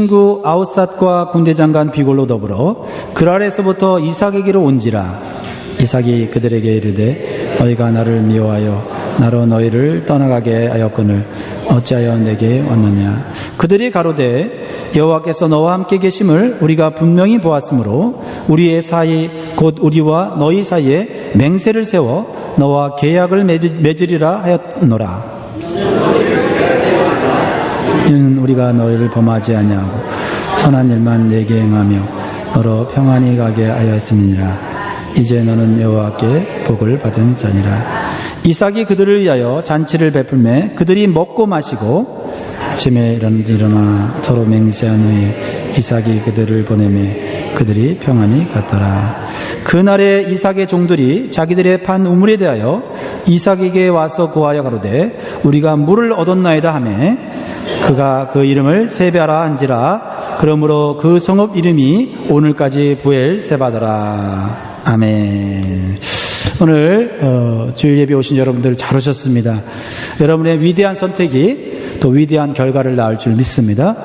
친구 아웃삿과 군대장관 비골로 더불어 그랄에서부터 이삭에게로 온지라. 이삭이 그들에게 이르되 너희가 나를 미워하여 나로 너희를 떠나가게 하였거늘 어찌하여 내게 왔느냐. 그들이 가로되 여호와께서 너와 함께 계심을 우리가 분명히 보았으므로 우리의 사이 곧 우리와 너희 사이에 맹세를 세워 너와 계약을 맺으리라 하였노라. 이는 우리가 너희를 범하지 아니하고 선한 일만 내게 행하며 너로 평안히 가게 하였음이니라. 이제 너는 여호와께 복을 받은 자니라. 이삭이 그들을 위하여 잔치를 베풀매 그들이 먹고 마시고 아침에 일어나 서로 맹세한 후에 이삭이 그들을 보내매 그들이 평안히 갔더라. 그날에 이삭의 종들이 자기들의 판 우물에 대하여 이삭에게 와서 고하여 가로되 우리가 물을 얻었나이다 하매 그가 그 이름을 세베라 한지라. 그러므로 그 성읍 이름이 오늘까지 부엘세바더라. 아멘. 오늘 주일 예배 오신 여러분들 잘 오셨습니다. 여러분의 위대한 선택이 또 위대한 결과를 낳을 줄 믿습니다.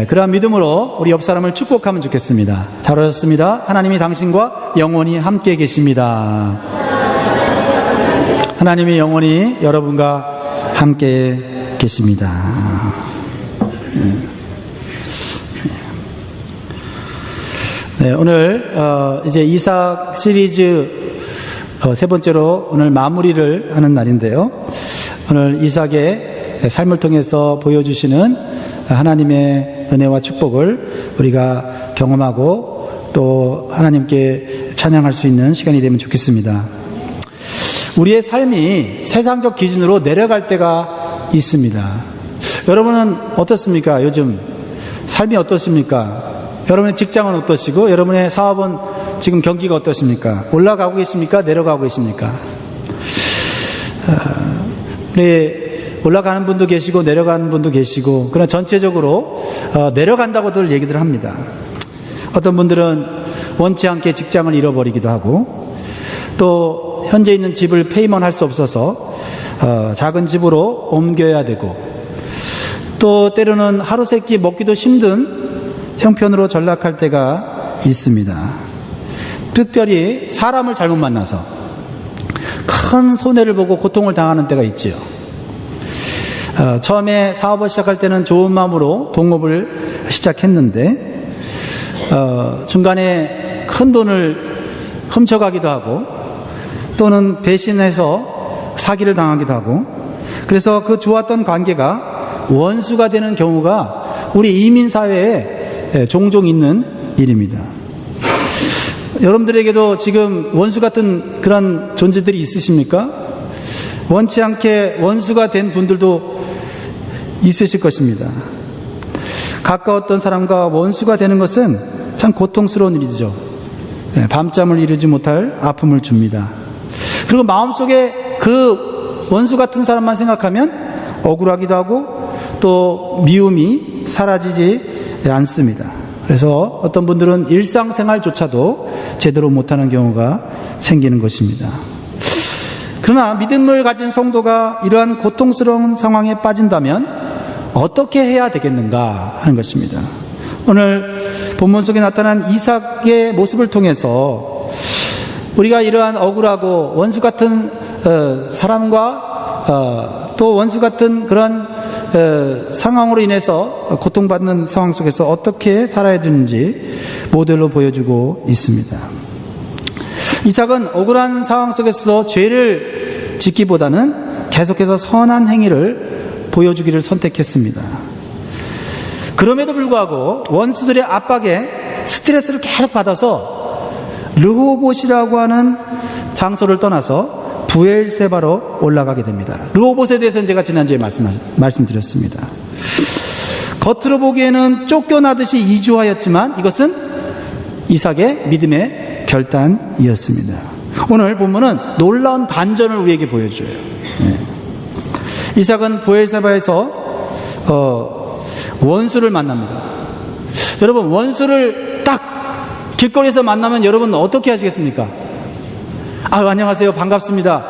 그러한 믿음으로 우리 옆 사람을 축복하면 좋겠습니다. 잘 오셨습니다. 하나님이 당신과 영원히 함께 계십니다. 하나님이 영원히 여러분과 함께 계십니다. 네, 오늘 이제 이삭 시리즈 세 번째로 오늘 마무리를 하는 날인데요. 오늘 이삭의 삶을 통해서 보여주시는 하나님의 은혜와 축복을 우리가 경험하고 또 하나님께 찬양할 수 있는 시간이 되면 좋겠습니다. 우리의 삶이 세상적 기준으로 내려갈 때가 있습니다. 여러분은 어떻습니까? 요즘 삶이 어떻습니까? 여러분의 직장은 어떠시고 여러분의 사업은 지금 경기가 어떠십니까? 올라가고 계십니까? 내려가고 계십니까? 올라가는 분도 계시고 내려가는 분도 계시고 그러나 전체적으로 내려간다고들 얘기들 합니다. 어떤 분들은 원치 않게 직장을 잃어버리기도 하고 또 현재 있는 집을 페이먼 할 수 없어서 작은 집으로 옮겨야 되고 또 때로는 하루 세끼 먹기도 힘든 형편으로 전락할 때가 있습니다. 특별히 사람을 잘못 만나서 큰 손해를 보고 고통을 당하는 때가 있지요. 처음에 사업을 시작할 때는 좋은 마음으로 동업을 시작했는데 중간에 큰 돈을 훔쳐가기도 하고 또는 배신해서 사기를 당하기도 하고 그래서 그 좋았던 관계가 원수가 되는 경우가 우리 이민사회에 종종 있는 일입니다. 여러분들에게도 지금 원수 같은 그런 존재들이 있으십니까? 원치 않게 원수가 된 분들도 있으실 것입니다. 가까웠던 사람과 원수가 되는 것은 참 고통스러운 일이죠. 밤잠을 이루지 못할 아픔을 줍니다. 그리고 마음속에 그 원수 같은 사람만 생각하면 억울하기도 하고 또 미움이 사라지지 않습니다. 그래서 어떤 분들은 일상생활조차도 제대로 못하는 경우가 생기는 것입니다. 그러나 믿음을 가진 성도가 이러한 고통스러운 상황에 빠진다면 어떻게 해야 되겠는가 하는 것입니다. 오늘 본문 속에 나타난 이삭의 모습을 통해서 우리가 이러한 억울하고 원수 같은 사람과 또 원수 같은 그런 상황으로 인해서 고통받는 상황 속에서 어떻게 살아야 되는지 모델로 보여주고 있습니다. 이삭은 억울한 상황 속에서 죄를 짓기보다는 계속해서 선한 행위를 보여주기를 선택했습니다. 그럼에도 불구하고 원수들의 압박에 스트레스를 계속 받아서 르호봇이라고 하는 장소를 떠나서 부엘세바로 올라가게 됩니다. 르호봇에 대해서는 제가 지난주에 말씀드렸습니다. 겉으로 보기에는 쫓겨나듯이 이주하였지만 이것은 이삭의 믿음의 결단이었습니다. 오늘 본문은 놀라운 반전을 우리에게 보여줘요. 이삭은 부엘세바에서 원수를 만납니다. 여러분, 원수를 딱 길거리에서 만나면 여러분 어떻게 하시겠습니까? 안녕하세요. 반갑습니다.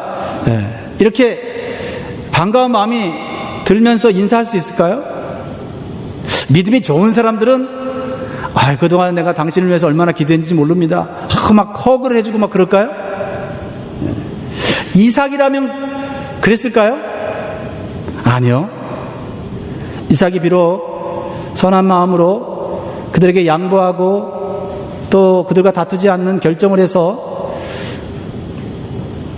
이렇게 반가운 마음이 들면서 인사할 수 있을까요? 믿음이 좋은 사람들은 그동안 내가 당신을 위해서 얼마나 기도했는지 모릅니다. 막 허그를 해주고 막 그럴까요? 이삭이라면 그랬을까요? 아니요. 이삭이 비록 선한 마음으로 그들에게 양보하고 또 그들과 다투지 않는 결정을 해서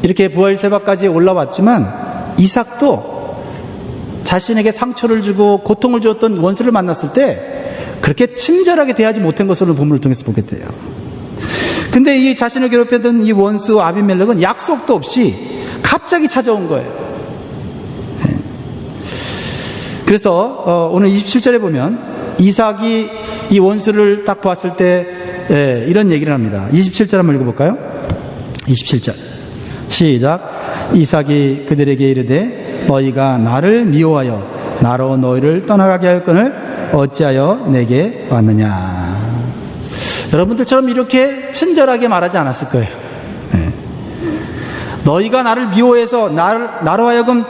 이렇게 부엘세바까지 올라왔지만, 이삭도 자신에게 상처를 주고 고통을 주었던 원수를 만났을 때 그렇게 친절하게 대하지 못한 것으로 본문을 통해서 보게 돼요. 근데 이 자신을 괴롭혔던 이 원수 아비멜렉은 약속도 없이 갑자기 찾아온 거예요. 그래서 오늘 27절에 보면 이삭이 이 원수를 딱 보았을 때 이런 얘기를 합니다. 27절 한번 읽어볼까요? 27절 시작. 이삭이 그들에게 이르되 너희가 나를 미워하여 나로 너희를 떠나가게 하였거늘 어찌하여 내게 왔느냐. 여러분들처럼 이렇게 친절하게 말하지 않았을 거예요. 너희가 나를 미워해서 나로 하여금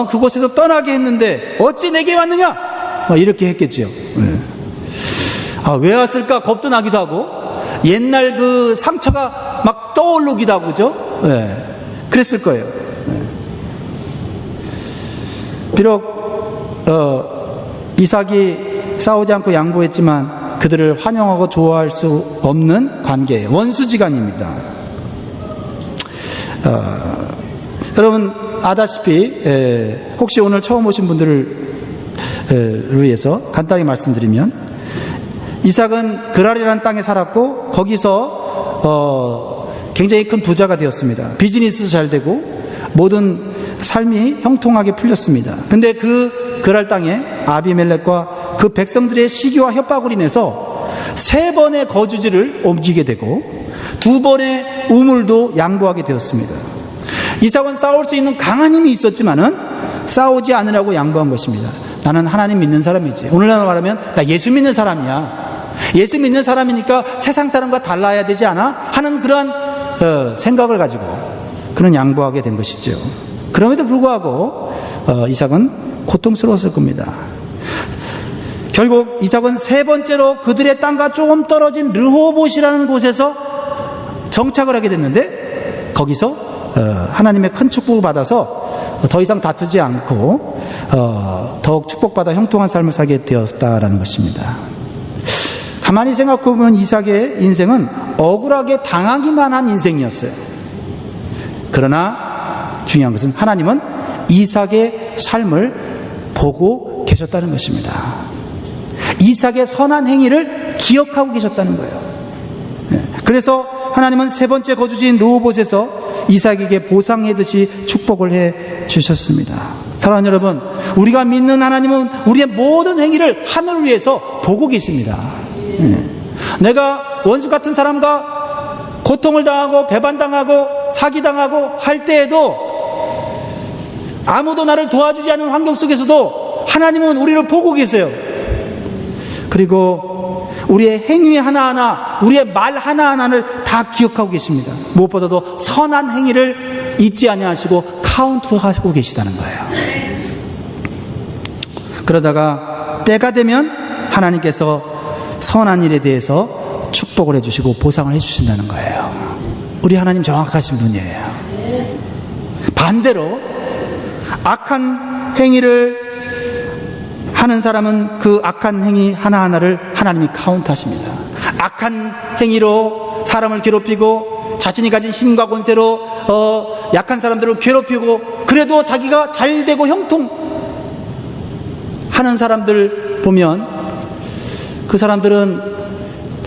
그곳에서 떠나게 했는데 어찌 내게 왔느냐, 이렇게 했겠죠. 왜 왔을까 겁도 나기도 하고 옛날 그 상처가 막 떠오르기도 하고, 그죠? 그랬을 거예요. 비록 이삭이 싸우지 않고 양보했지만 그들을 환영하고 좋아할 수 없는 관계예요. 원수지간입니다. 여러분 아다시피 혹시 오늘 처음 오신 분들을 위해서 간단히 말씀드리면, 이삭은 그랄이라는 땅에 살았고 거기서 굉장히 큰 부자가 되었습니다. 비즈니스도 잘 되고 모든 삶이 형통하게 풀렸습니다. 근데 그 그랄 땅에 아비멜렉과 그 백성들의 시기와 협박으로 인해서 3번의 거주지를 옮기게 되고 2번의 우물도 양보하게 되었습니다. 이삭은 싸울 수 있는 강한 힘이 있었지만은 싸우지 않으라고 양보한 것입니다. 나는 하나님 믿는 사람이지. 오늘날 말하면 나 예수 믿는 사람이야. 예수 믿는 사람이니까 세상 사람과 달라야 되지 않아? 하는 그러한 생각을 가지고 그는 양보하게 된 것이죠. 그럼에도 불구하고 이삭은 고통스러웠을 겁니다. 결국 이삭은 3번째로 그들의 땅과 조금 떨어진 르호봇이라는 곳에서 정착을 하게 됐는데, 거기서 하나님의 큰 축복을 받아서 더 이상 다투지 않고 더욱 축복받아 형통한 삶을 살게 되었다라는 것입니다. 가만히 생각해보면 이삭의 인생은 억울하게 당하기만 한 인생이었어요. 그러나 중요한 것은 하나님은 이삭의 삶을 보고 계셨다는 것입니다. 이삭의 선한 행위를 기억하고 계셨다는 거예요. 그래서 하나님은 3번째 거주지인 르호봇에서 이삭에게 보상하듯이 축복을 해 주셨습니다. 사랑하는 여러분, 우리가 믿는 하나님은 우리의 모든 행위를 하늘을 위해서 보고 계십니다. 내가 원수 같은 사람과 고통을 당하고 배반당하고 사기당하고 할 때에도 아무도 나를 도와주지 않는 환경 속에서도 하나님은 우리를 보고 계세요. 그리고 우리의 행위 하나하나, 우리의 말 하나하나를 다 기억하고 계십니다. 무엇보다도 선한 행위를 잊지 아니하시고 카운트하시고 계시다는 거예요. 그러다가 때가 되면 하나님께서 선한 일에 대해서 축복을 해주시고 보상을 해주신다는 거예요. 우리 하나님 정확하신 분이에요. 반대로 악한 행위를 하는 사람은 그 악한 행위 하나하나를 하나님이 카운트하십니다. 악한 행위로 사람을 괴롭히고 자신이 가진 힘과 권세로 약한 사람들을 괴롭히고 그래도 자기가 잘 되고 형통하는 사람들 보면 그 사람들은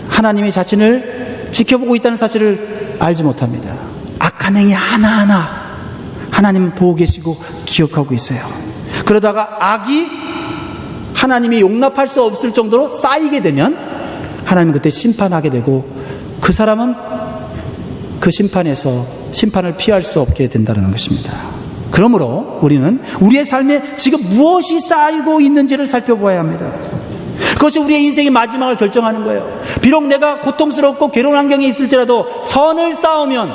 하나님이 자신을 지켜보고 있다는 사실을 알지 못합니다. 악한 행위 하나하나 하나님은 보고 계시고 기억하고 있어요. 그러다가 악이 하나님이 용납할 수 없을 정도로 쌓이게 되면 하나님은 그때 심판하게 되고 그 사람은 그 심판에서 심판을 피할 수 없게 된다는 것입니다. 그러므로 우리는 우리의 삶에 지금 무엇이 쌓이고 있는지를 살펴보아야 합니다. 그것이 우리의 인생의 마지막을 결정하는 거예요. 비록 내가 고통스럽고 괴로운 환경에 있을지라도 선을 쌓으면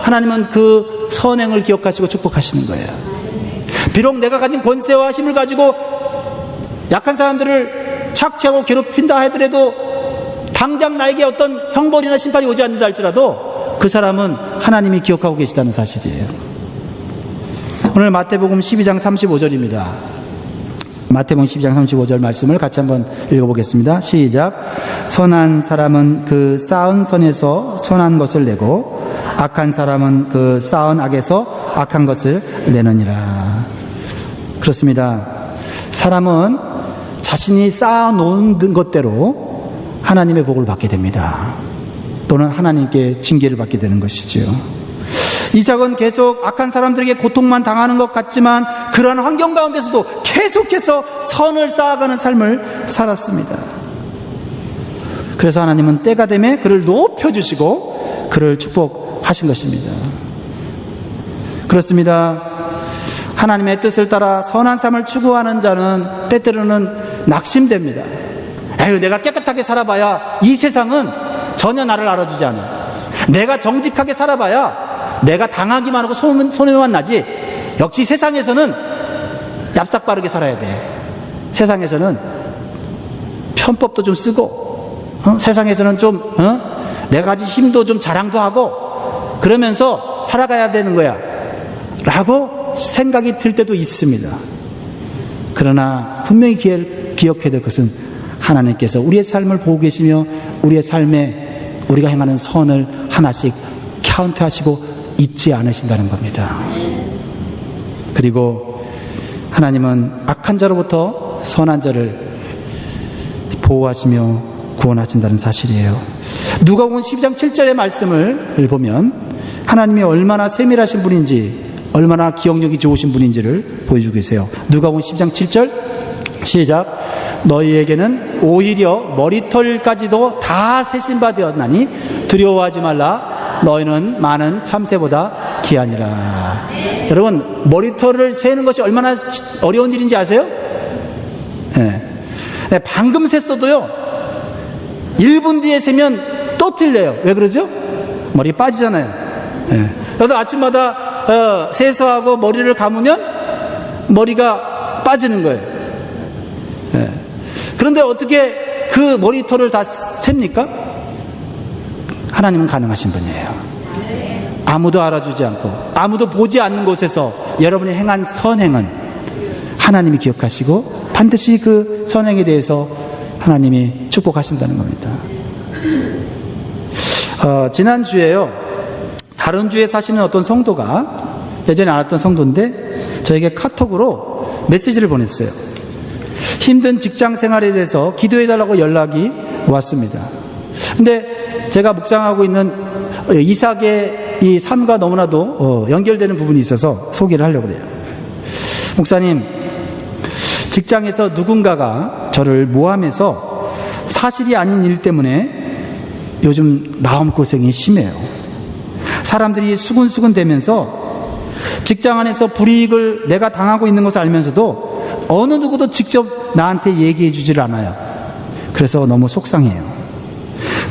하나님은 그 선행을 기억하시고 축복하시는 거예요. 비록 내가 가진 권세와 힘을 가지고 약한 사람들을 착취하고 괴롭힌다 하더라도 당장 나에게 어떤 형벌이나 심판이 오지 않는다 할지라도 그 사람은 하나님이 기억하고 계시다는 사실이에요. 오늘 마태복음 12장 35절입니다. 마태복음 12장 35절 말씀을 같이 한번 읽어보겠습니다. 시작. 선한 사람은 그 쌓은 선에서 선한 것을 내고 악한 사람은 그 쌓은 악에서 악한 것을 내느니라. 그렇습니다. 사람은 자신이 쌓아놓은 것대로 하나님의 복을 받게 됩니다. 또는 하나님께 징계를 받게 되는 것이지요. 이삭은 계속 악한 사람들에게 고통만 당하는 것 같지만 그러한 환경 가운데서도 계속해서 선을 쌓아가는 삶을 살았습니다. 그래서 하나님은 때가 되면 그를 높여주시고 그를 축복하신 것입니다. 그렇습니다. 하나님의 뜻을 따라 선한 삶을 추구하는 자는 때때로는 낙심됩니다. 에휴, 내가 깨끗하게 살아봐야 이 세상은 전혀 나를 알아주지 않아. 내가 정직하게 살아봐야 내가 당하기만 하고 손해만 나지. 역시 세상에서는 얍삭 바르게 살아야 돼. 세상에서는 편법도 좀 쓰고, 세상에서는 좀 내가 가진 힘도 좀 자랑도 하고 그러면서 살아가야 되는 거야 라고 생각이 들 때도 있습니다. 그러나 분명히 기억해야 될 것은 하나님께서 우리의 삶을 보고 계시며 우리의 삶에 우리가 행하는 선을 하나씩 카운트하시고 잊지 않으신다는 겁니다. 그리고 하나님은 악한 자로부터 선한 자를 보호하시며 구원하신다는 사실이에요. 누가복음 12장 7절의 말씀을 보면 하나님이 얼마나 세밀하신 분인지, 얼마나 기억력이 좋으신 분인지를 보여주고 계세요. 누가복음 12장 7절 시작. 너희에게는 오히려 머리털까지도 다 세신 바 되었나니 두려워하지 말라. 너희는 많은 참새보다 귀하니라. 여러분, 머리털을 세는 것이 얼마나 어려운 일인지 아세요? 네, 방금 셌어도요 1분 뒤에 세면 또 틀려요. 왜 그러죠? 머리 빠지잖아요. 저도 아침마다 세수하고 머리를 감으면 머리가 빠지는 거예요. 그런데 어떻게 그 머리털을 다 셉니까? 하나님은 가능하신 분이에요. 아무도 알아주지 않고 아무도 보지 않는 곳에서 여러분이 행한 선행은 하나님이 기억하시고 반드시 그 선행에 대해서 하나님이 축복하신다는 겁니다. 지난주에요, 다른 주에 사시는 어떤 성도가, 예전에 알았던 성도인데 저에게 카톡으로 메시지를 보냈어요. 힘든 직장 생활에 대해서 기도해달라고 연락이 왔습니다. 근데 제가 묵상하고 있는 이삭의 이 삶과 너무나도 연결되는 부분이 있어서 소개를 하려고 해요. 목사님, 직장에서 누군가가 저를 모함해서 사실이 아닌 일 때문에 요즘 마음고생이 심해요. 사람들이 수근수근 대면서 직장 안에서 불이익을 내가 당하고 있는 것을 알면서도 어느 누구도 직접 나한테 얘기해 주질 않아요. 그래서 너무 속상해요.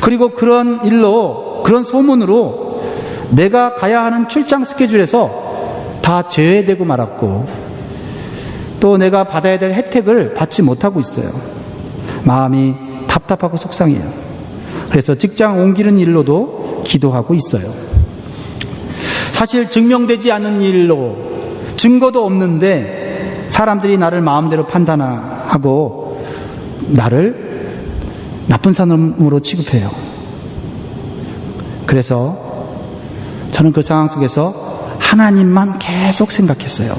그리고 그런 일로, 그런 소문으로 내가 가야 하는 출장 스케줄에서 다 제외되고 말았고 또 내가 받아야 될 혜택을 받지 못하고 있어요. 마음이 답답하고 속상해요. 그래서 직장 옮기는 일로도 기도하고 있어요. 사실 증명되지 않는 일로, 증거도 없는데 사람들이 나를 마음대로 판단하고 나를 나쁜 사람으로 취급해요. 그래서 저는 그 상황 속에서 하나님만 계속 생각했어요.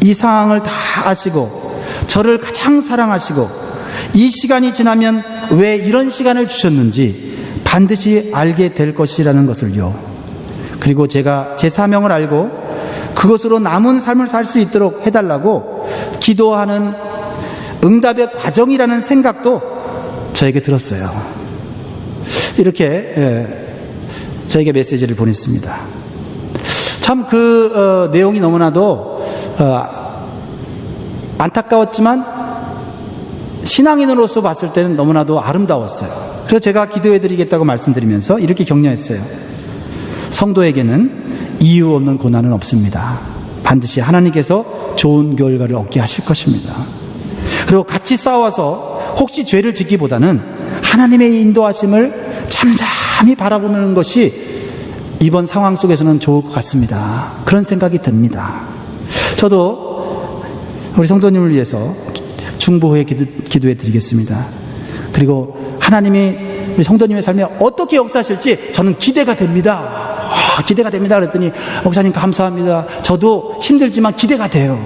이 상황을 다 아시고 저를 가장 사랑하시고 이 시간이 지나면 왜 이런 시간을 주셨는지 반드시 알게 될 것이라는 것을요. 그리고 제가 제 사명을 알고 그것으로 남은 삶을 살 수 있도록 해달라고 기도하는 응답의 과정이라는 생각도 저에게 들었어요. 이렇게 저에게 메시지를 보냈습니다. 참 그 내용이 너무나도 안타까웠지만 신앙인으로서 봤을 때는 너무나도 아름다웠어요. 그래서 제가 기도해드리겠다고 말씀드리면서 이렇게 격려했어요. 성도에게는 이유 없는 고난은 없습니다. 반드시 하나님께서 좋은 결과를 얻게 하실 것입니다. 그리고 같이 싸워서 혹시 죄를 짓기보다는 하나님의 인도하심을 잠잠히 바라보는 것이 이번 상황 속에서는 좋을 것 같습니다. 그런 생각이 듭니다. 저도 우리 성도님을 위해서 중보후에 기도해 드리겠습니다. 그리고 하나님이 우리 성도님의 삶에 어떻게 역사하실지 저는 기대가 됩니다. 기대가 됩니다. 그랬더니 목사님 감사합니다. 저도 힘들지만 기대가 돼요.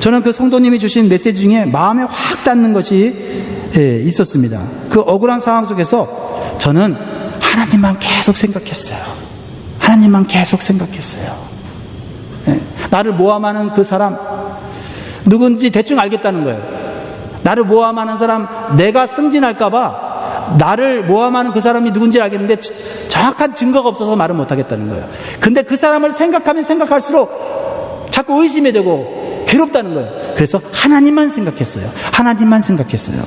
저는 그 성도님이 주신 메시지 중에 마음에 확 닿는 것이 있었습니다. 그 억울한 상황 속에서 저는 하나님만 계속 생각했어요. 하나님만 계속 생각했어요. 나를 모함하는 그 사람 누군지 대충 알겠다는 거예요. 나를 모함하는 사람, 내가 승진할까봐 나를 모함하는 그 사람이 누군지 알겠는데 정확한 증거가 없어서 말을 못하겠다는 거예요. 근데 그 사람을 생각하면 생각할수록 자꾸 의심이 되고 괴롭다는 거예요. 그래서 하나님만 생각했어요. 하나님만 생각했어요.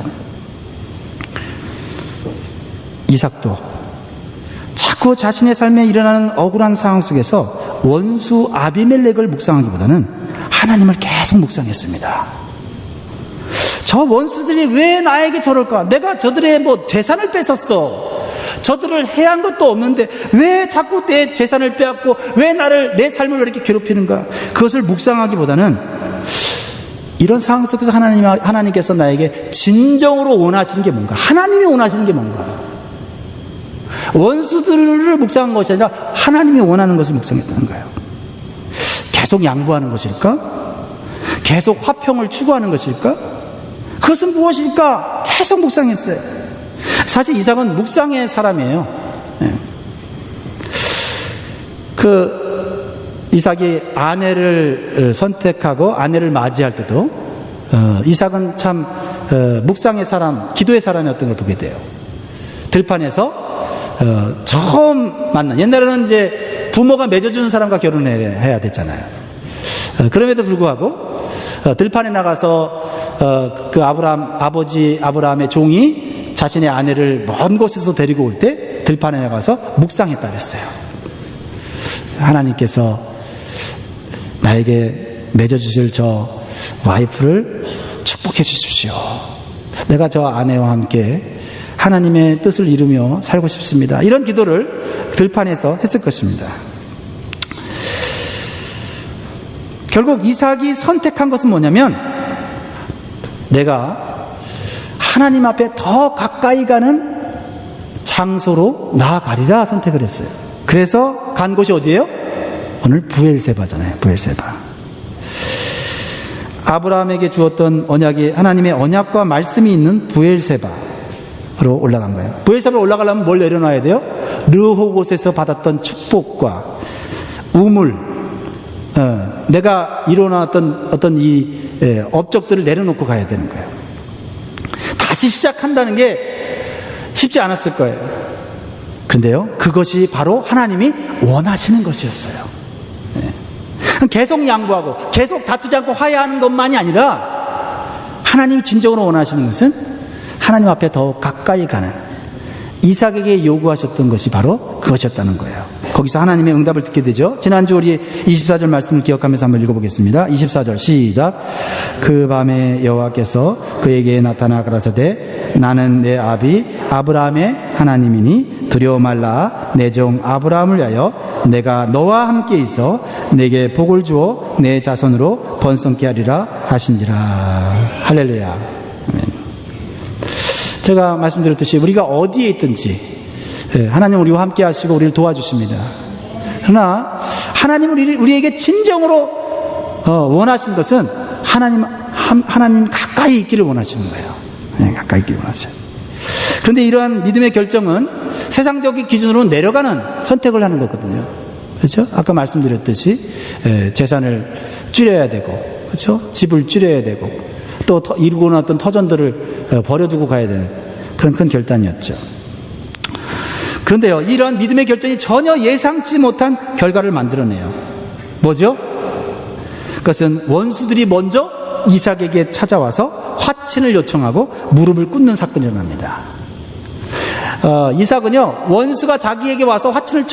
이삭도 자꾸 자신의 삶에 일어나는 억울한 상황 속에서 원수 아비멜렉을 묵상하기보다는 하나님을 계속 묵상했습니다. 저 원수들이 왜 나에게 저럴까? 내가 저들의 재산을 뺏었어. 저들을 해한 것도 없는데 왜 자꾸 내 재산을 빼앗고 왜 내 삶을 이렇게 괴롭히는가? 그것을 묵상하기보다는 이런 상황 속에서 하나님께서 나에게 진정으로 원하시는 게 뭔가? 하나님이 원하시는 게 뭔가? 원수들을 묵상한 것이 아니라 하나님이 원하는 것을 묵상했다는 거예요. 계속 양보하는 것일까? 계속 화평을 추구하는 것일까? 그것은 무엇일까? 계속 묵상했어요. 사실 이삭은 묵상의 사람이에요. 이삭이 아내를 선택하고 아내를 맞이할 때도 이삭은 참 묵상의 사람, 기도의 사람이었던 걸 보게 돼요. 들판에서 처음 만난, 옛날에는 이제 부모가 맺어주는 사람과 결혼해야 됐잖아요. 그럼에도 불구하고 들판에 나가서 그 아버지 아브라함의 종이 자신의 아내를 먼 곳에서 데리고 올 때 들판에 나가서 묵상했다 그랬어요. 하나님께서 나에게 맺어주실 저 와이프를 축복해 주십시오. 내가 저 아내와 함께 하나님의 뜻을 이루며 살고 싶습니다. 이런 기도를 들판에서 했을 것입니다. 결국 이삭이 선택한 것은 뭐냐면 내가 하나님 앞에 더 가까이 가는 장소로 나아가리라 선택을 했어요. 그래서 간 곳이 어디예요? 오늘 부엘세바잖아요. 부엘세바. 아브라함에게 주었던 언약이 하나님의 언약과 말씀이 있는 부엘세바로 올라간 거예요. 부엘세바로 올라가려면 뭘 내려놔야 돼요? 르호봇에서 받았던 축복과 우물, 내가 이뤄놨던 어떤 이 업적들을 내려놓고 가야 되는 거예요. 다시 시작한다는 게 쉽지 않았을 거예요. 근데요, 그것이 바로 하나님이 원하시는 것이었어요. 계속 양보하고 계속 다투지 않고 화해하는 것만이 아니라 하나님이 진정으로 원하시는 것은 하나님 앞에 더 가까이 가는, 이삭에게 요구하셨던 것이 바로 그것이었다는 거예요. 거기서 하나님의 응답을 듣게 되죠. 지난주 우리 24절 말씀을 기억하면서 한번 읽어보겠습니다. 24절 시작. 그 밤에 여호와께서 그에게 나타나 가라사대 나는 내 아비 아브라함의 하나님이니 두려워 말라. 내 종 아브라함을 위하여 내가 너와 함께 있어 내게 복을 주어 내 자손으로 번성케 하리라 하신지라. 할렐루야. 아멘. 제가 말씀드렸듯이 우리가 어디에 있든지 하나님 우리와 함께 하시고 우리를 도와주십니다. 그러나 하나님은 우리에게 진정으로 원하신 것은 하나님 가까이 있기를 원하시는 거예요. 가까이 있기를 원하셔요. 그런데 이러한 믿음의 결정은 세상적인 기준으로 내려가는 선택을 하는 거거든요. 그렇죠? 아까 말씀드렸듯이 재산을 줄여야 되고, 그렇죠? 집을 줄여야 되고, 또 이루고 나왔던 터전들을 버려두고 가야 되는 그런 큰 결단이었죠. 그런데요, 이러한 믿음의 결정이 전혀 예상치 못한 결과를 만들어내요. 뭐죠? 그것은 원수들이 먼저 이삭에게 찾아와서 화친을 요청하고 무릎을 꿇는 사건이 일어납니다. 이삭은요, 원수가 자기에게 와서 화친을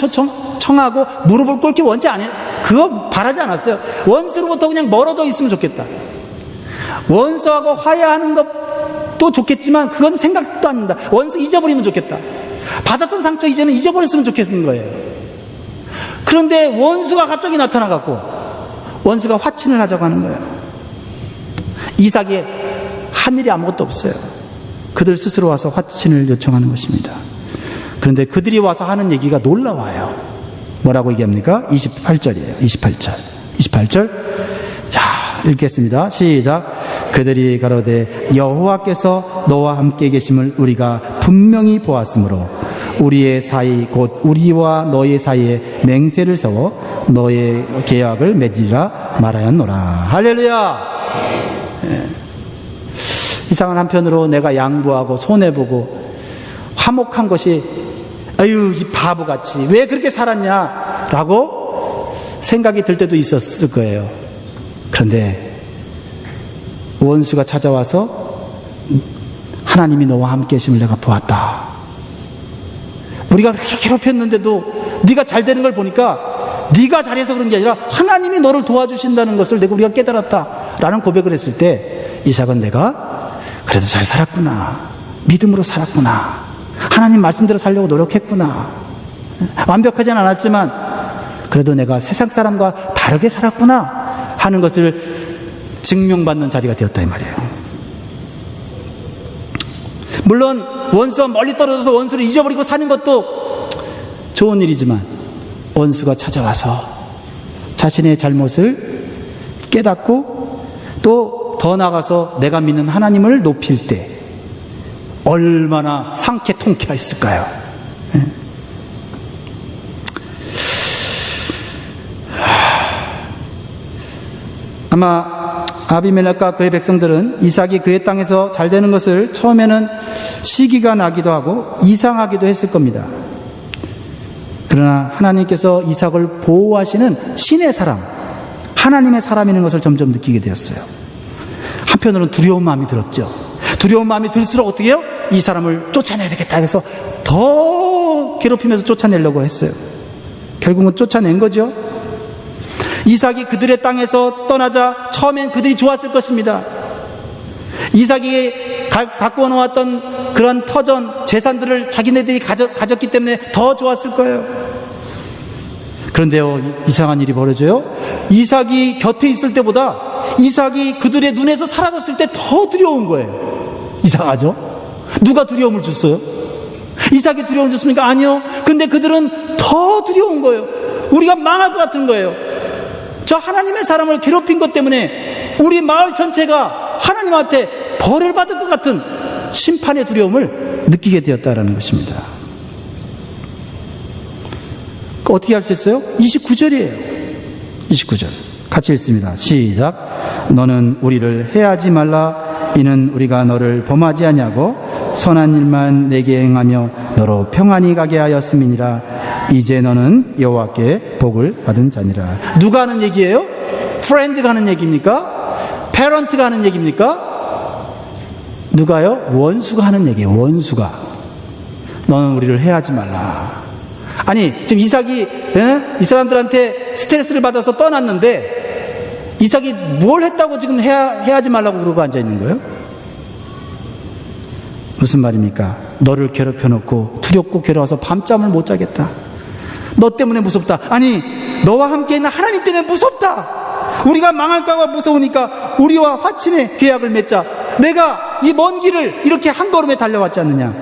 청하고 무릎을 꿇기 원치 않아요. 그거 바라지 않았어요. 원수로부터 그냥 멀어져 있으면 좋겠다. 원수하고 화해하는 것도 좋겠지만 그건 생각도 안 난다. 원수 잊어버리면 좋겠다. 받았던 상처 이제는 잊어버렸으면 좋겠는 거예요. 그런데 원수가 갑자기 나타나갖고 원수가 화친을 하자고 하는 거예요. 이삭이 한 일이 아무것도 없어요. 그들 스스로 와서 화친을 요청하는 것입니다. 그런데 그들이 와서 하는 얘기가 놀라워요. 뭐라고 얘기합니까? 28절이에요. 28절. 자, 읽겠습니다. 시작. 그들이 가로되 여호와께서 너와 함께 계심을 우리가 분명히 보았으므로 우리의 사이 곧 우리와 너의 사이에 맹세를 세워 너의 계약을 맺으리라 말하였노라. 할렐루야. 이상한 한편으로 내가 양보하고 손해보고 화목한 것이 아유 이 바보같이 왜 그렇게 살았냐라고 생각이 들 때도 있었을 거예요. 그런데 원수가 찾아와서 하나님이 너와 함께 계심을 내가 보았다. 우리가 그렇게 괴롭혔는데도 네가 잘 되는 걸 보니까 네가 잘해서 그런 게 아니라 하나님이 너를 도와주신다는 것을 우리가 깨달았다라는 고백을 했을 때 이삭은 내가 그래도 잘 살았구나. 믿음으로 살았구나. 하나님 말씀대로 살려고 노력했구나. 완벽하진 않았지만 그래도 내가 세상 사람과 다르게 살았구나 하는 것을 증명받는 자리가 되었다 이 말이에요. 물론 원수와 멀리 떨어져서 원수를 잊어버리고 사는 것도 좋은 일이지만 원수가 찾아와서 자신의 잘못을 깨닫고 또 더 나아가서 내가 믿는 하나님을 높일 때 얼마나 상쾌 통쾌했을까요? 아마 아비멜렉과 그의 백성들은 이삭이 그의 땅에서 잘 되는 것을 처음에는 시기가 나기도 하고 이상하기도 했을 겁니다. 그러나 하나님께서 이삭을 보호하시는 신의 사람, 하나님의 사람이라는 것을 점점 느끼게 되었어요. 한편으로는 두려운 마음이 들었죠. 두려운 마음이 들수록 어떻게 해요? 이 사람을 쫓아내야 되겠다 해서 더 괴롭히면서 쫓아내려고 했어요. 결국은 쫓아낸 거죠. 이삭이 그들의 땅에서 떠나자 처음엔 그들이 좋았을 것입니다. 이삭이 갖고 놓았던 그런 터전, 재산들을 자기네들이 가졌기 때문에 더 좋았을 거예요. 그런데요, 이상한 일이 벌어져요. 이삭이 곁에 있을 때보다 이삭이 그들의 눈에서 사라졌을 때 더 두려운 거예요. 이상하죠? 누가 두려움을 줬어요? 이삭이 두려움을 줬습니까? 아니요. 근데 그들은 더 두려운 거예요. 우리가 망할 것 같은 거예요. 저 하나님의 사람을 괴롭힌 것 때문에 우리 마을 전체가 하나님한테 벌을 받을 것 같은 심판의 두려움을 느끼게 되었다라는 것입니다. 어떻게 할 수 있어요? 29절이에요. 29절. 같이 읽습니다. 시작. 너는 우리를 해하지 말라. 이는 우리가 너를 범하지 아니하고 선한 일만 내게 행하며 너로 평안히 가게 하였음이니라. 이제 너는 여호와께 복을 받은 자니라. 누가 하는 얘기예요? 프렌드가 하는 얘기입니까? 패런트가 하는 얘기입니까? 누가요? 원수가 하는 얘기예요. 원수가. 너는 우리를 해하지 말라. 아니 지금 이삭이 이 사람들한테 스트레스를 받아서 떠났는데 이삭이 뭘 했다고 지금 해하지 말라고 그러고 앉아있는 거예요? 무슨 말입니까? 너를 괴롭혀놓고 두렵고 괴로워서 밤잠을 못 자겠다. 너 때문에 무섭다. 아니 너와 함께 있는 하나님 때문에 무섭다. 우리가 망할까 봐 무서우니까 우리와 화친의 계약을 맺자. 내가 이 먼 길을 이렇게 한 걸음에 달려왔지 않느냐.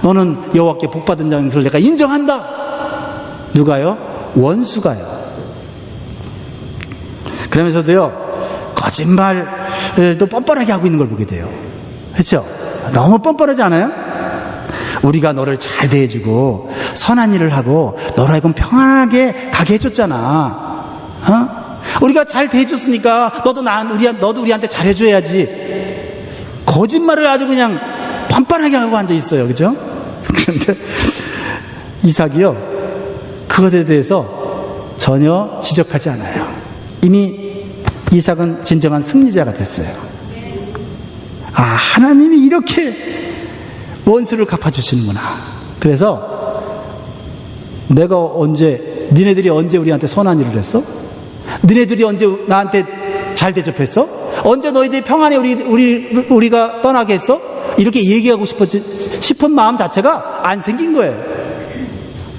너는 여호와께 복받은 자인 것을 내가 인정한다. 누가요? 원수가요. 그러면서도요 거짓말도 뻔뻔하게 하고 있는 걸 보게 돼요. 그렇죠? 너무 뻔뻔하지 않아요? 우리가 너를 잘 대해주고 선한 일을 하고 너로 하여금 평안하게 가게 해줬잖아. 우리가 잘 대해줬으니까 너도 우리한테 잘해줘야지. 거짓말을 아주 그냥 뻔뻔하게 하고 앉아 있어요. 그죠? 그런데 이삭이요 그것에 대해서 전혀 지적하지 않아요. 이미 이삭은 진정한 승리자가 됐어요. 아, 하나님이 이렇게 원수를 갚아주시는구나. 그래서 니네들이 언제 우리한테 선한 일을 했어? 니네들이 언제 나한테 잘 대접했어? 언제 너희들이 평안에 우리가 떠나겠어? 이렇게 얘기하고 싶은 마음 자체가 안 생긴 거예요.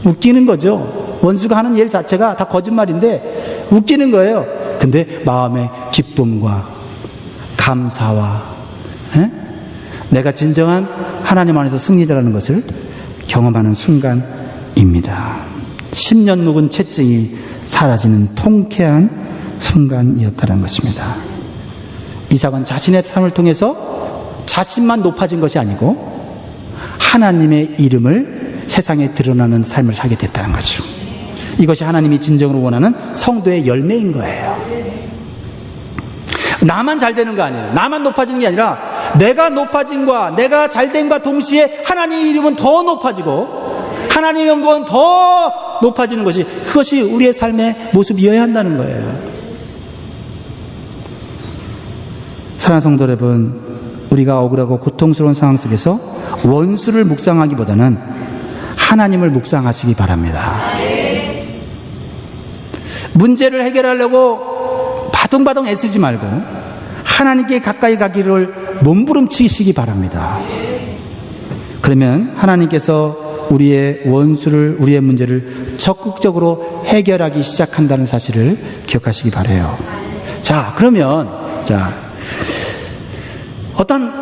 웃기는 거죠. 원수가 하는 일 자체가 다 거짓말인데 웃기는 거예요. 근데 마음의 기쁨과 감사와 내가 진정한 하나님 안에서 승리자라는 것을 경험하는 순간입니다. 10년 묵은 채증이 사라지는 통쾌한 순간이었다는 것입니다. 이삭은 자신의 삶을 통해서 자신만 높아진 것이 아니고 하나님의 이름을 세상에 드러나는 삶을 살게 됐다는 거죠. 이것이 하나님이 진정으로 원하는 성도의 열매인 거예요. 나만 잘 되는 거 아니에요. 나만 높아지는 게 아니라 내가 높아짐과 내가 잘됨과 동시에 하나님의 이름은 더 높아지고 하나님의 영광은 더 높아지는 것이, 그것이 우리의 삶의 모습이어야 한다는 거예요. 사랑하는 성도 여러분, 우리가 억울하고 고통스러운 상황 속에서 원수를 묵상하기보다는 하나님을 묵상하시기 바랍니다. 문제를 해결하려고 바둥바둥 애쓰지 말고 하나님께 가까이 가기를 몸부림치시기 바랍니다. 그러면 하나님께서 우리의 원수를, 우리의 문제를 적극적으로 해결하기 시작한다는 사실을 기억하시기 바라요. 자, 그러면 어떤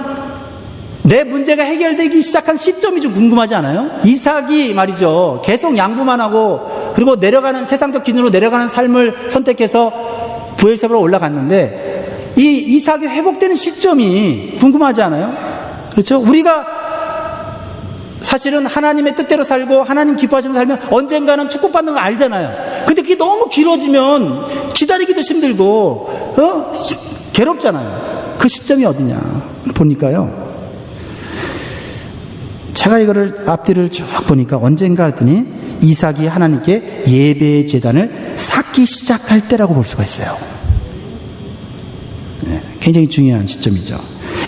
내 문제가 해결되기 시작한 시점이 좀 궁금하지 않아요? 이삭이 말이죠, 계속 양보만 하고 그리고 내려가는, 세상적 기준으로 내려가는 삶을 선택해서 브엘세바로 올라갔는데 이 이삭이 회복되는 시점이 궁금하지 않아요? 그렇죠? 우리가 사실은 하나님의 뜻대로 살고 하나님 기뻐하시는 살면 언젠가는 축복받는 거 알잖아요. 근데 그게 너무 길어지면 기다리기도 힘들고 괴롭잖아요. 그 시점이 어디냐 보니까요, 제가 이거를 앞뒤를 쭉 보니까 언젠가 했더니 이삭이 하나님께 예배의 제단을 쌓기 시작할 때라고 볼 수가 있어요. 굉장히 중요한 시점이죠.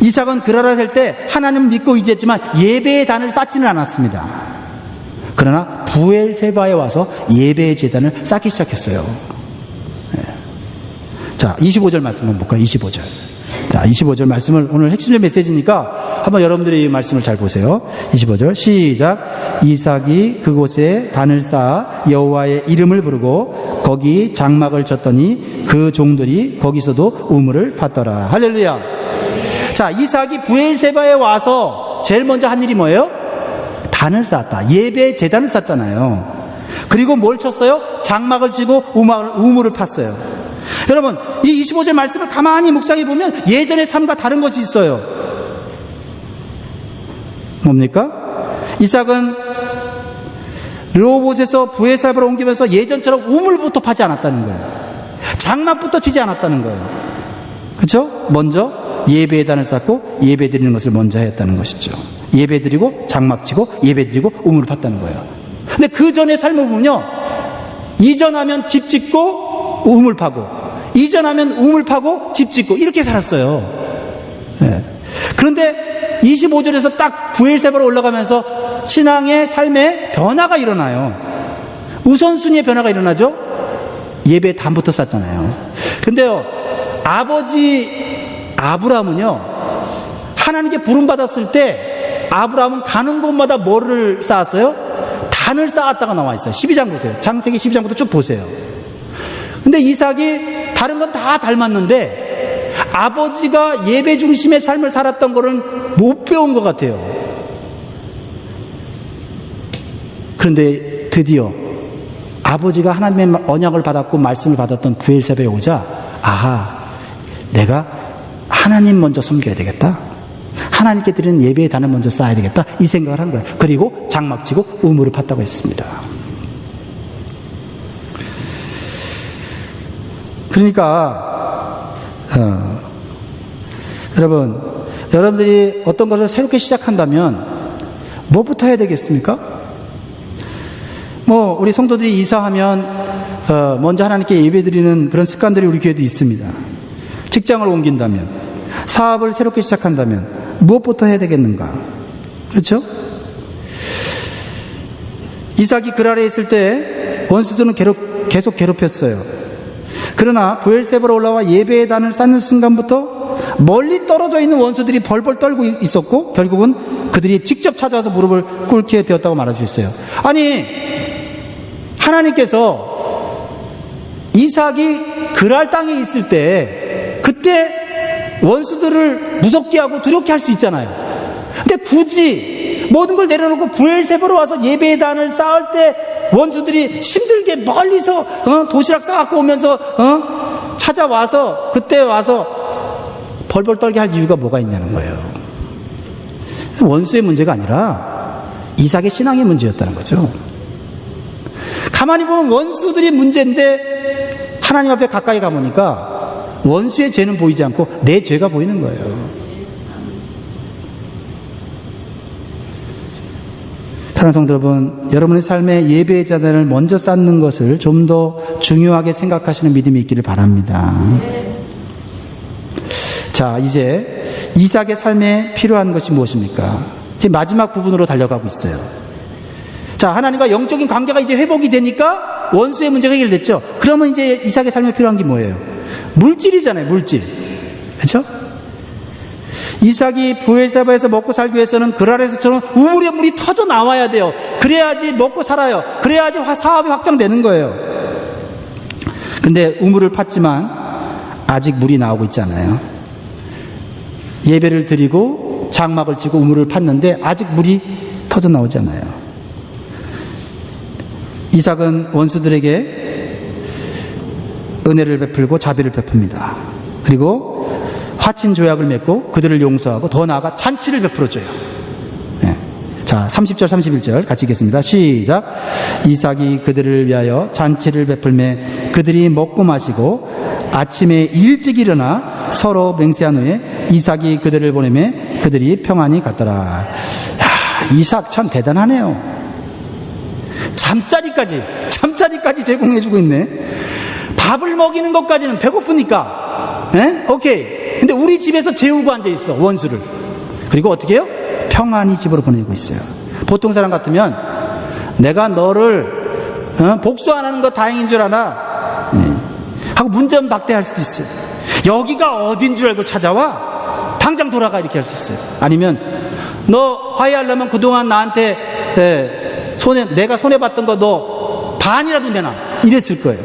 이삭은 그라라 살 때 하나님을 믿고 의지했지만 예배의 단을 쌓지는 않았습니다. 그러나 브엘세바에 와서 예배의 제단을 쌓기 시작했어요. 자, 25절 말씀 한번 볼까요? 25절. 자, 25절 말씀을, 오늘 핵심적 메시지니까 한번 여러분들이 이 말씀을 잘 보세요. 25절 시작. 이삭이 그곳에 단을 쌓아 여호와의 이름을 부르고 거기 장막을 쳤더니 그 종들이 거기서도 우물을 팠더라. 할렐루야. 자, 이삭이 브엘세바에 와서 제일 먼저 한 일이 뭐예요? 단을 쌓았다. 예배 제단을 쌓잖아요. 그리고 뭘 쳤어요? 장막을 치고 우물을 팠어요. 여러분, 이 25절 말씀을 가만히 묵상해 보면 예전의 삶과 다른 것이 있어요. 뭡니까? 이삭은 르호봇에서 브엘세바로 옮기면서 예전처럼 우물부터 파지 않았다는 거예요. 장막부터 치지 않았다는 거예요. 그렇죠? 먼저 예배의 단을 쌓고 예배 드리는 것을 먼저 했다는 것이죠. 예배 드리고 장막 치고 예배 드리고 우물을 팠다는 거예요. 근데 그 전의 삶을 보면요, 이전하면 집 짓고 우물 파고, 이전하면 우물 파고 집 짓고 이렇게 살았어요. 네. 그런데 25절에서 딱 브엘세바로 올라가면서 신앙의 삶에 변화가 일어나요. 우선순위의 변화가 일어나죠. 예배 단부터 쌓잖아요. 근데요, 아버지 아브라함은요, 하나님께 부름받았을 때 아브라함은 가는 곳마다 뭐를 쌓았어요? 단을 쌓았다가 나와 있어요. 12장 보세요. 창세기 12장부터 쭉 보세요. 근데 이삭이 다른 건 다 닮았는데 아버지가 예배 중심의 삶을 살았던 거를 못 배운 것 같아요. 그런데 드디어 아버지가 하나님의 언약을 받았고 말씀을 받았던 브엘세바에 오자, 아하, 내가 하나님 먼저 섬겨야 되겠다, 하나님께 드리는 예배의 단을 먼저 쌓아야 되겠다, 이 생각을 한 거예요. 그리고 장막치고 우물을 팠다고 했습니다. 그러니까 여러분들이 어떤 것을 새롭게 시작한다면 뭐부터 해야 되겠습니까? 우리 성도들이 이사하면 먼저 하나님께 예배드리는 그런 습관들이 우리 교회도 있습니다. 직장을 옮긴다면, 사업을 새롭게 시작한다면 무엇부터 해야 되겠는가? 그렇죠? 이삭이 그랄에 있을 때 원수들은 계속 괴롭혔어요. 그러나 브엘세바로 올라와 예배의 단을 쌓는 순간부터 멀리 떨어져 있는 원수들이 벌벌 떨고 있었고 결국은 그들이 직접 찾아와서 무릎을 꿇게 되었다고 말할 수 있어요. 아니, 하나님께서 이삭이 그랄 땅에 있을 때 그때 원수들을 무섭게 하고 두렵게 할 수 있잖아요. 근데 굳이 모든 걸 내려놓고 브엘세바로 와서 예배의 단을 쌓을 때 원수들이 힘들게 멀리서 도시락 싸갖고 오면서 찾아와서 그때 와서 벌벌 떨게 할 이유가 뭐가 있냐는 거예요. 원수의 문제가 아니라 이삭의 신앙의 문제였다는 거죠. 가만히 보면 원수들이 문제인데 하나님 앞에 가까이 가보니까 원수의 죄는 보이지 않고 내 죄가 보이는 거예요. 사랑하는 성도 여러분, 여러분의 삶에 예배의 자단을 먼저 쌓는 것을 좀 더 중요하게 생각하시는 믿음이 있기를 바랍니다. 자, 이제 이삭의 삶에 필요한 것이 무엇입니까? 이제 마지막 부분으로 달려가고 있어요. 자, 하나님과 영적인 관계가 이제 회복이 되니까 원수의 문제가 해결됐죠. 그러면 이제 이삭의 삶에 필요한 게 뭐예요? 물질이잖아요, 물질. 그렇죠? 이삭이 브엘세바에서 먹고 살기 위해서는 그랄에서처럼 우물의 물이 터져 나와야 돼요. 그래야지 먹고 살아요. 그래야지 사업이 확장되는 거예요. 근데 우물을 팠지만 아직 물이 나오고 있지 않아요. 예배를 드리고 장막을 치고 우물을 팠는데 아직 물이 터져 나오지 않아요. 이삭은 원수들에게 은혜를 베풀고 자비를 베풉니다. 그리고 화친 조약을 맺고 그들을 용서하고 더 나아가 잔치를 베풀어줘요. 네. 자, 30절 31절 같이 읽겠습니다. 시작. 이삭이 그들을 위하여 잔치를 베풀매 그들이 먹고 마시고 아침에 일찍 일어나 서로 맹세한 후에 이삭이 그들을 보내매 그들이 평안히 갔더라. 야, 이삭 참 대단하네요. 잠자리까지 제공해주고 있네. 밥을 먹이는 것까지는 배고프니까. 네? 오케이. 근데 우리 집에서 재우고 앉아있어, 원수를. 그리고 어떻게 해요? 평안히 집으로 보내고 있어요. 보통 사람 같으면 내가 너를 복수 안 하는 거 다행인 줄 아나 하고 문전박대할 수도 있어요. 여기가 어딘 줄 알고 찾아와? 당장 돌아가, 이렇게 할 수 있어요. 아니면 너 화해하려면 그동안 나한테 내가 손해봤던 거 너 반이라도 내놔, 이랬을 거예요.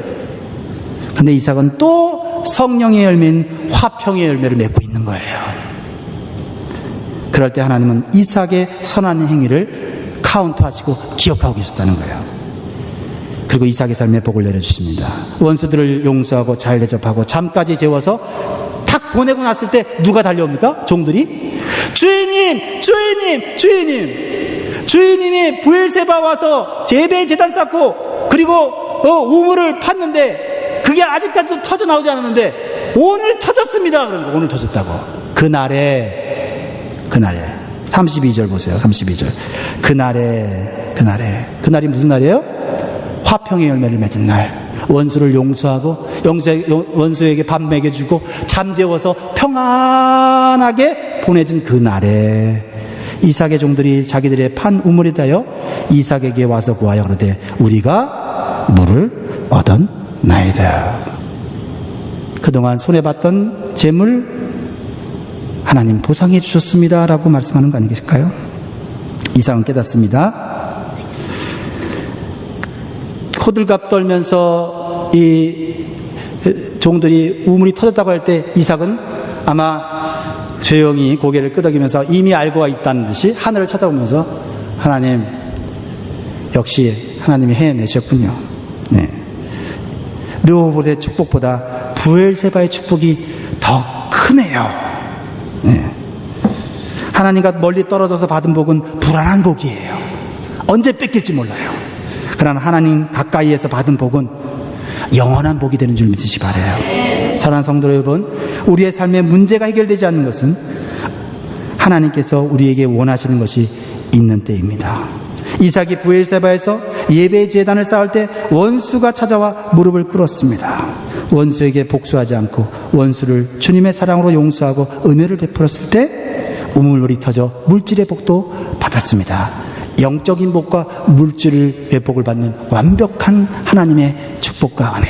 근데 이삭은 또 성령의 열매인 화평의 열매를 맺고 있는 거예요. 그럴 때 하나님은 이삭의 선한 행위를 카운트하시고 기억하고 계셨다는 거예요. 그리고 이삭의 삶에 복을 내려주십니다. 원수들을 용서하고 잘 대접하고 잠까지 재워서 탁 보내고 났을 때 누가 달려옵니까? 종들이 주인님이 브엘세바 와서 예배 제단 쌓고 그리고 우물을 팠는데 그게 아직까지도 터져 나오지 않았는데 오늘 터졌습니다. 그러니까 오늘 터졌다고. 그날에 32절 보세요. 32절. 그날이 무슨 날이에요? 화평의 열매를 맺은 날. 원수를 용서하고 원수에게 밥 먹여주고 잠재워서 평안하게 보내준 그날에 이삭의 종들이 자기들의 판 우물에 대하여 이삭에게 와서 구하여 그러되 우리가 물을 얻었나이다. 그동안 손해봤던 재물 하나님 보상해 주셨습니다 라고 말씀하는 거 아니겠을까요? 이삭은 깨닫습니다. 호들갑 떨면서 이 종들이 우물이 터졌다고 할 때 이삭은 아마 조용히 고개를 끄덕이면서 이미 알고 있다는 듯이 하늘을 쳐다보면서 하나님, 역시 하나님이 해내셨군요. 네. 르호봇의 축복보다 브엘세바의 축복이 더 크네요. 네. 하나님과 멀리 떨어져서 받은 복은 불안한 복이에요. 언제 뺏길지 몰라요. 그러나 하나님 가까이에서 받은 복은 영원한 복이 되는 줄 믿으시 바라요. 사랑하는 성도 여러분, 우리의 삶에 문제가 해결되지 않는 것은 하나님께서 우리에게 원하시는 것이 있는 때입니다. 이삭이 브엘세바에서 예배의 제단을 쌓을 때 원수가 찾아와 무릎을 꿇었습니다. 원수에게 복수하지 않고 원수를 주님의 사랑으로 용서하고 은혜를 베풀었을 때 우물물이 터져 물질의 복도 받았습니다. 영적인 복과 물질의 복을 받는 완벽한 하나님의 축복과 은혜.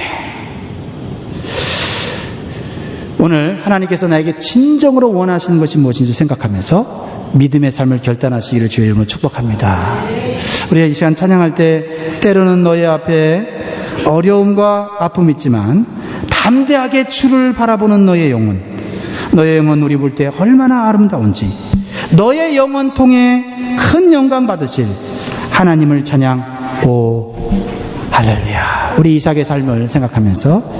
오늘 하나님께서 나에게 진정으로 원하시는 것이 무엇인지 생각하면서 믿음의 삶을 결단하시기를 주의 이름으로 축복합니다. 우리가 이 시간 찬양할 때 때로는 너의 앞에 어려움과 아픔이 있지만 담대하게 주를 바라보는 너의 영혼 우리 볼 때 얼마나 아름다운지 너의 영혼 통해 큰 영광 받으실 하나님을 찬양. 오 할렐루야. 우리 이삭의 삶을 생각하면서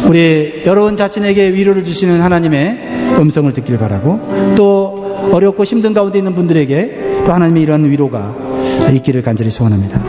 우리 여러분 자신에게 위로를 주시는 하나님의 음성을 듣길 바라고, 또 어렵고 힘든 가운데 있는 분들에게 또 하나님의 이런 위로가 있기를 간절히 소원합니다.